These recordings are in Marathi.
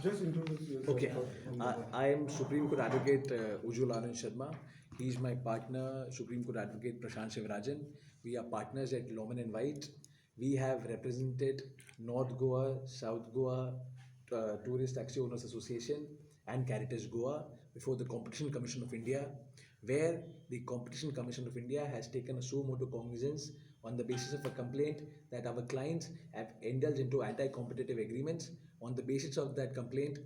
Just introduce yourself. Okay, I am Supreme Court Advocate Ujjwal Anand Sharma. He is my partner, Supreme Court Advocate Prashant Shivarajan. We are partners at Lohmann and White. We have represented North Goa, South Goa Tourist Taxi Owners Association and Caritas Goa before the Competition Commission of India, where the Competition Commission of India has taken a suo motu cognizance on the basis of a complaint that our clients have indulged into anti-competitive agreements. On the basis of that complaint,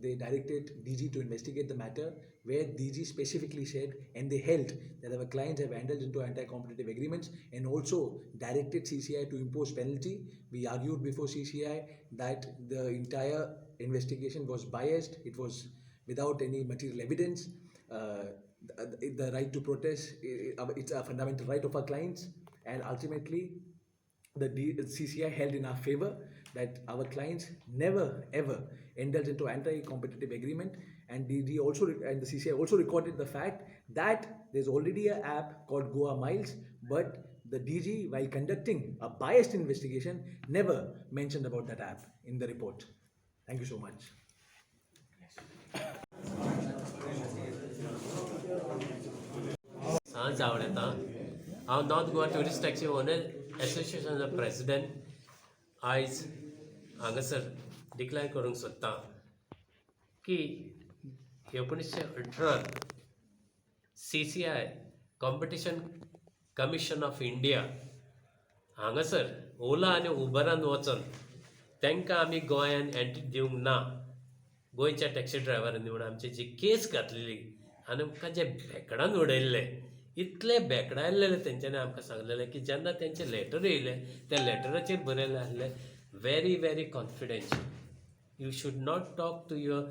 they directed DG to investigate the matter, where DG specifically said and they held that our clients have indulged into anti-competitive agreements, and also directed CCI to impose penalty. We argued before CCI that the entire investigation was biased, it was without any material evidence. The right to protest, it's a fundamental right of our clients, and ultimately the CCI held in our favor that our clients never ever indulge into anti-competitive agreement, and DG also and the CCI also recorded the fact that there's already an app called Goa Miles, but the DG, while conducting a biased investigation, never mentioned about that app in the report. Thank you so much. सांज आवडता हांव north Goa tourist taxi owner एसोसिएशनाचो प्रेसिडेंट आयज हांगासर डिक्लेअर करूंक सोदता की 1918 CCI competition commission of India हांगासर ओला आनी उबरान वचून तांकां आमी गोंयान एंट्री दिवंक ना गोंयच्या टॅक्सी ड्रायव्हरांनी म्हणून आमची जी केस घातलेली आनी आमकां जे बेकडान उडयल्ले इतले बेकडायल्ले तेंच्यांनी आमकां सांगलेलें की जेन्ना तेंचे लेटर येयले त्या लेटराचेर बरयल्लें आसलें very very confidential. You should not talk to your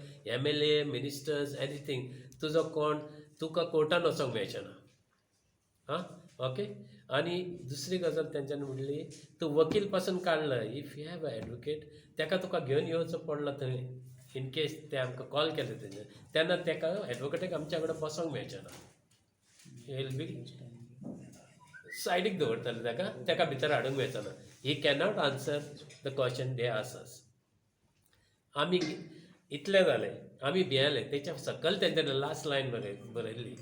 MLA ministers anything. तुजो कोण तुका कोर्टान वचोंक मेळचें ना. ओके. आनी दुसरी गजाल तेंच्यांनी म्हणली तूं वकील पासून काडला. If you have a advocate तेका तुका घेवन येवचो पडलो थंय इन केस ते आमकां कॉल केले तेजे तेन्ना तेका एडवोकेटाक आमच्या कडेन बसोंक मेळचें ना. विल बी सायडीक दवरतले तेका भितर हाडूंक मेळचो ना. He cannot answer the question they ask us. आमी इतलें जालें आमी भियेले तेच्या सकयल तेंच्यांनी लास्ट लायन बरयल्ली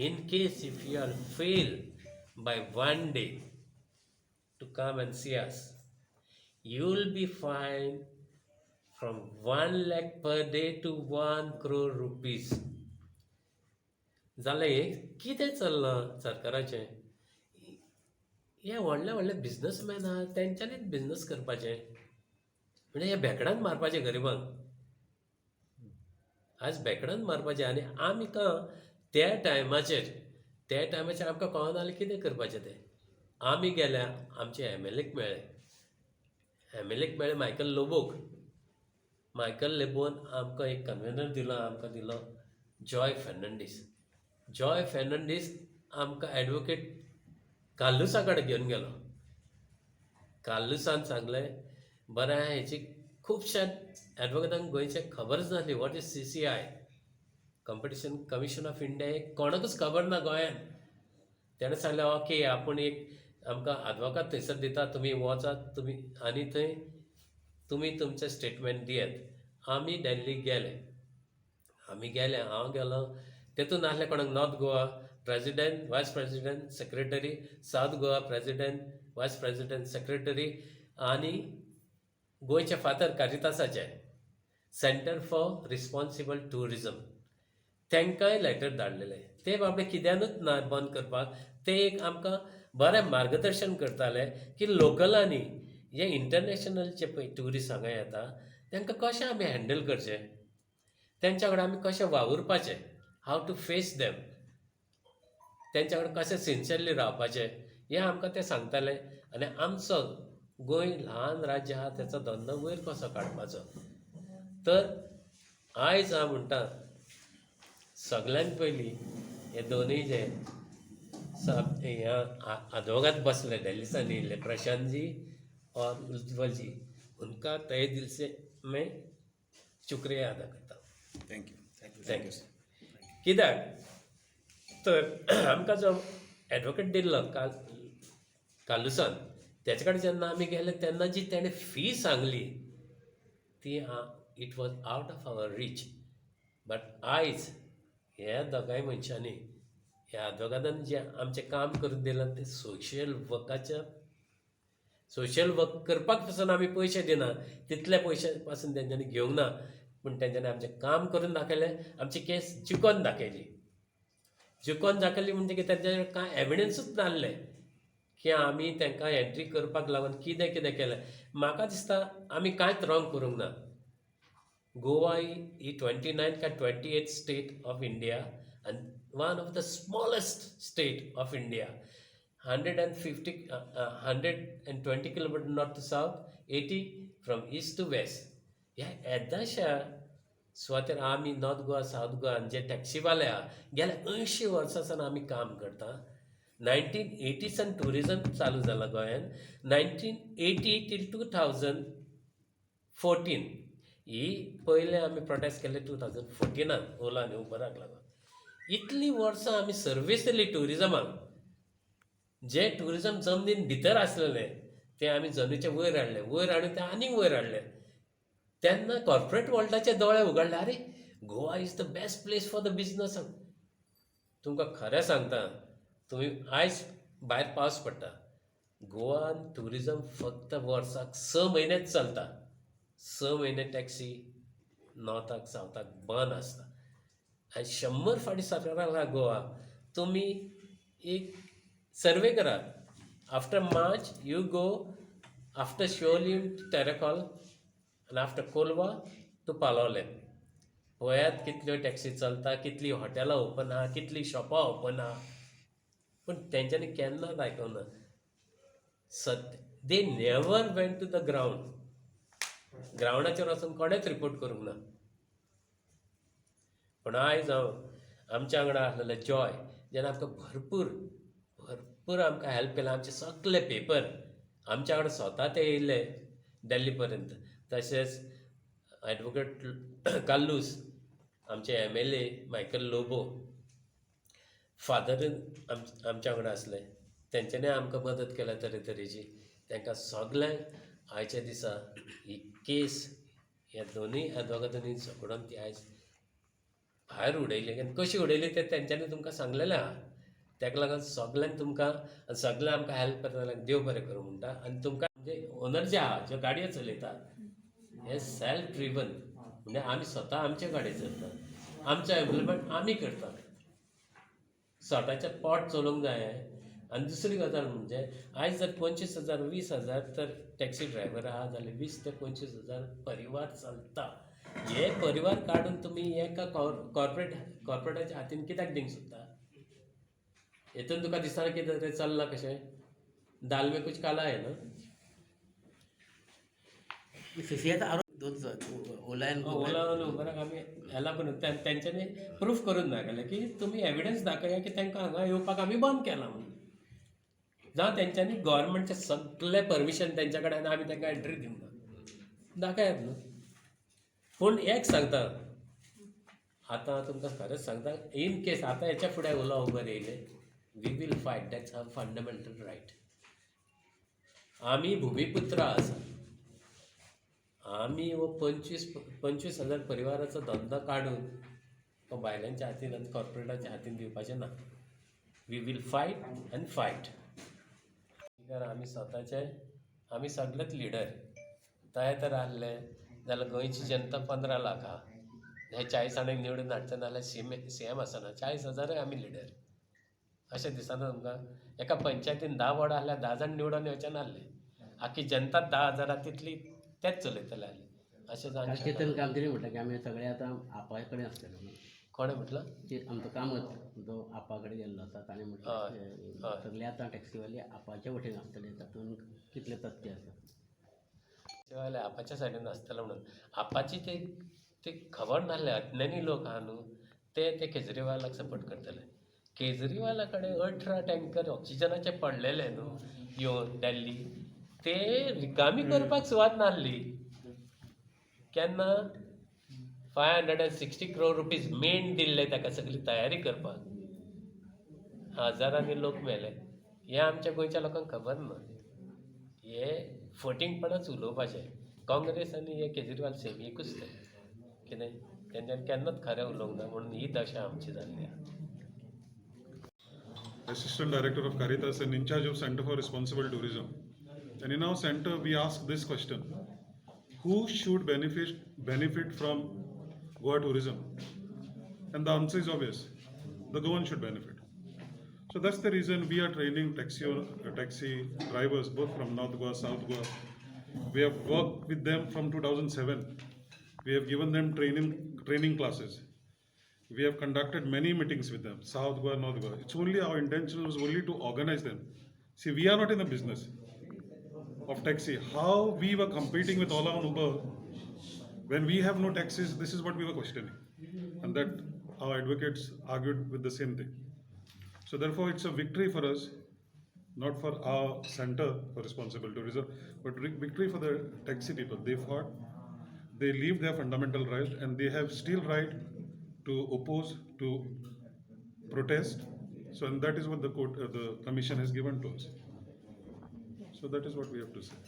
in case if you are fail by 1 day to come and see us, you will be fined from 1 lakh per day to 1 crore rupees. जाल्यार हें कितें चल्लां सरकाराचें? हे व्हडले व्हडले बिझनसमॅन आहा तेंच्यांनीच बिझनस करपाचें म्हणजे हे बेकडान मारपाचें गरिबांक. आज बेकडान मारपाचें आनी आमकां त्या टायमाचेर आमकां कळनासलें कितें करपाचें तें. आमी गेल्या आमचे MLAक मेळ्ळे मायकल लोबोक. मायकल लेबोन आमकां एक कन्वेनर दिलो आमकां दिलो जॉय फेर्नांडीस आमकां एडवोकेट काल्लुसा कडेन घेवन गेलो. काल्लुसान सांगलें बरें हेची खुबश्या एडवोकेटांक गोंयचे खबरच नासली what is CCI competition commission of India एक कोणाकूच खबर ना गोंयान. तेणें सांगलें ओके आपूण एक आमकां आदवोगाद थंयसर दिता तुमी वचात तुमी आनी थंय तुमी तुमचें स्टेटमेंट दियात. आमी दिल्लीक गेले हांव गेलो तेतून नासलें कोणाक north Goa president vice president secretary, south Goa president vice president secretary आनी गोंयचे फादर कारितासाचे सेंटर फॉर रिस्पॉन्सिबल टुरिजम तांकांय लेटर धाडलेलें. ते बाबडे कित्यानूच ना बंद करपाक. ते एक आमकां बरें मार्गदर्शन करताले की लोकलांनी जे इंटरनॅशनलचे पळय ट्युरिस्ट हांगा येता तांकां कशें आमी हँडल करचें, तेंच्या कडेन आमी कशें वावुरपाचें, हाव टू फेस देम, तेंच्या कडेन कशें सिन्सियरली रावपाचें हें आमकां ते सांगताले. आनी आमचो गोंय ल्हान राज्य आहा तेचो धंदो वयर कसो काडपाचो. तर आयज हांव म्हणटा सगळ्यांत पयलीं हे दोनूय जे आदवोगाद बसले दिल्लीसान येयल्ले प्रशांत जी और उज्ज्वल जी उनका तहे दिल से मैं शुक्रिया अदा करता हूँ. थँक्यू. कित्याक तर आमकां जो एडवोकेट दिल्लो काल्लुसान तेचे कडेन जेन्ना आमी गेले तेन्ना जी तेणें फी सांगली ती it was out of our reach. But आयज ह्या दोगांय मनशांनी ह्या दोगांनी जें आमचें काम करून दिलां तें सोशियल वर्क करपाक पासून आमी पयशे दिना, तितले पयशे पासून तेंच्यांनी घेवंक ना, पूण तेंच्यांनी आमचें काम करून दाखयलें, आमची केस जिखोवन दाखयली. जिखोवन दाखयली म्हणजे की तेंच्या कांय एविडन्सूच नासलें की आमी तांकां एंट्री करपाक लागून कितें कितें केलें. म्हाका दिसता आमी कांयच रॉंग करूंक ना. गोवा ही 29th का 28th state of India and one of the smallest state of India. 120 kilometers north to south, 80 from east to west. ह्या येदाशा सुवातेर आमी नॉर्थ गोवा साऊथ गोवा जे टॅक्सीवाले आहा गेल्या 80 वर्सां सावन आमी काम करता. 1980सान टुरिजम चालू जाला गोंयांत. 1980 till 2014 ही पयले आमी प्रोटेस्ट केले 2014 ओला आनी उबराक लागून. इतली वर्सां आमी सर्वीस दिली टुरिजमाक. जे टुरिजम जमनीन भितर आसलेले ते आमी जमनीचे वयर हाडले, वयर हाडून ते आनीक वयर हाडले. तेन्ना कॉर्पोरेट वर्ल्डाचे दोळे उगडले, अरे Goa is the best place for the business. तुमकां खरें सांगता, तुमी आयज भायर पावस पडटा, गोवान टुरिजम फक्त वर्साक 6 म्हयनेच चलता. 6 म्हयने टॅक्सी नॉर्थाक सावथाक बंद आसता. आनी 100 फावटी सरकाराक गोवा तुमी एक सर्वे करात. After March you go after Siolim to Terekhol आनी आफ्टर कोलवा टू पालोलें. पळयात कितल्यो टॅक्सी चलता, कितलीं हॉटेलां ओपन आहा, कितलीं शॉपां ओपन आहा. पूण तेंच्यांनी केन्नाच आयकूंक ना. They never went to the ground. ग्रावंडाचेर वचून कोणेच रिपोर्ट करूंक ना. पण आयज हांव आमच्या वांगडा आसलेले जॉय जेणे आमकां भरपूर आमकां हेल्प केलें. आमचे सगळे पेपर आमच्या वांगडा स्वता ते येयले दिल्ली पर्यंत. तशेंच एडवोकेट काल्लूस, आमचे MLA मायकल लोबो, फादर आमच्या वांगडा आसले, तेंच्यांनी आमकां मदत केल्या तरेतरेची. तांकां सगल्यांक आयच्या दिसा ही केस ह्या दोगांनी झगडून ती आयज भायर उडयली. आनी कशी उडयली तें तेंच्यांनी तुमकां सांगलेलें आहा. ताका लागून सगल्यांक तुमकां सगळे आमकां हेल्प करताले, देव बरें करूं म्हणटा. आनी तुमकां म्हणजे ओनर जे आहा, ज्यो गाडयो चलयता, हे सेल्फ ड्रिवन, म्हणजे आमी स्वता आमचे गाडयो चलयता, आमचो एम्प्लॉयमेंट आमी करता. स्वताचें पोट चलोवंक जाय. आनी दुसरी गजाल म्हणजे आयज जर 25,000 20,000 तर टॅक्सी ड्रायव्हर आहा जाल्यार 20 ते 25,000 परिवार चलता. हे परिवार काडून तुमी एका कॉर्पोरेटाच्या हातीन कित्याक दिवंक सोदता? हेतून तुका दिसना कितें तरी चल्लां कशें? दाल में कुछ काला है ना. सीसीआयचा आरोप ओला ओला उबराक आमी हेला करून तेंच्यांनी प्रूफ करून दाखयलें की तुमी एविडन्स दाखया की तांकां हांगा येवपाक आमी बंद केलां म्हणून. जावं तेंच्यांनी गव्हर्मेंटचें सगळें परमिशन तेंच्या कडेन आमी तांकां एंट्री दिवंक ना. दाखयात न्हू. पूण एक सांगता, आतां तुमकां खरेंच सांगता, इन केस आतां हेच्या फुडें ओला उबर येयले, we will fight. That's our fundamental right. आमी भुमिपुत्र आसा. आमी हो 25,000 परिवाराचो धंदो काडून तो बायलांच्या हातीन आनी कॉर्पोरेटाच्या हातीन दिवपाचें ना. वी वील फायट आनी फायट. आमी स्वताचे आमी सगळेच लिडर. तयार तर आहले जाल्यार गोंयची जनता 15 लाख आहा. हे 40 जाणांक निवडून हाडचे नाल्यार CM आसना. 40,000 आमी लिडर. अशें दिसना तुमकां? एका पंचायतीन 10 वॉर्ड आहल्यार 10 जाण निवडून येवचे नासले. आख्खी जनता 10,000 तितली तेच चलयतले आसले. अशें जावंक शकना. केतन कामगिरी म्हटलं की आमी सगळे आतां आपा कडेन आसतले म्हणून. कोणें म्हटलं? ते आमचो कामत जो आपा कडेन गेल्लो आसा ताणें म्हटलें सगळे आतां टॅक्सीवाले आपाचे वटेन आसतले. तातूंत कितलें तथ्य आसा? टॅक्सीवाले आपाच्या सायडीन आसतले म्हणून आपाची ते खबर नासले. अज्ञानी लोक आहा न्हू, ते केजरीवालाक सपोर्ट करतले. केजरीवाला कडेन 18 टँकर ऑक्सिजनाचे पडलेले न्हू येवन दिल्ली. ते रिकामी करपाक सुवात नासली. केन्ना 560 crore rupees मेन दिल्ले ताका सगळी तयारी करपाक. हजारांनी लोक मेले. हें आमच्या गोंयच्या लोकांक खबर ना. हे फटींगपणाच उलोवपाचें. काँग्रेस आनी हे केजरीवाल सेम एकूच ते. कितें तेंच्यांनी केन्नाच खरें उलोवंक ना म्हणून ही दशा आमची जाल्ली आहा. Assistant Director of Caritas and in charge of Center for Responsible Tourism. And in our center, we ask this question: who should benefit from Goa tourism? And the answer is obvious: the Goan should benefit. So that's the reason we are training taxi drivers both from North Goa, South Goa. We have worked with them from 2007. We have given them training classes. We have conducted many meetings with them, South Goa, North Goa. It's only our intention was only to organize them. See, we are not in the business of taxi. How we were competing with Ola and Uber when we have no taxis, this is what we were questioning. And that our advocates argued with the same thing. So therefore, it's a victory for us, not for our Center for Responsible Tourism, but victory for the taxi people. They fought, they leave their fundamental right, and they have still right to oppose, to protest. So, and that is what the commission has given to us. So that is what we have to say.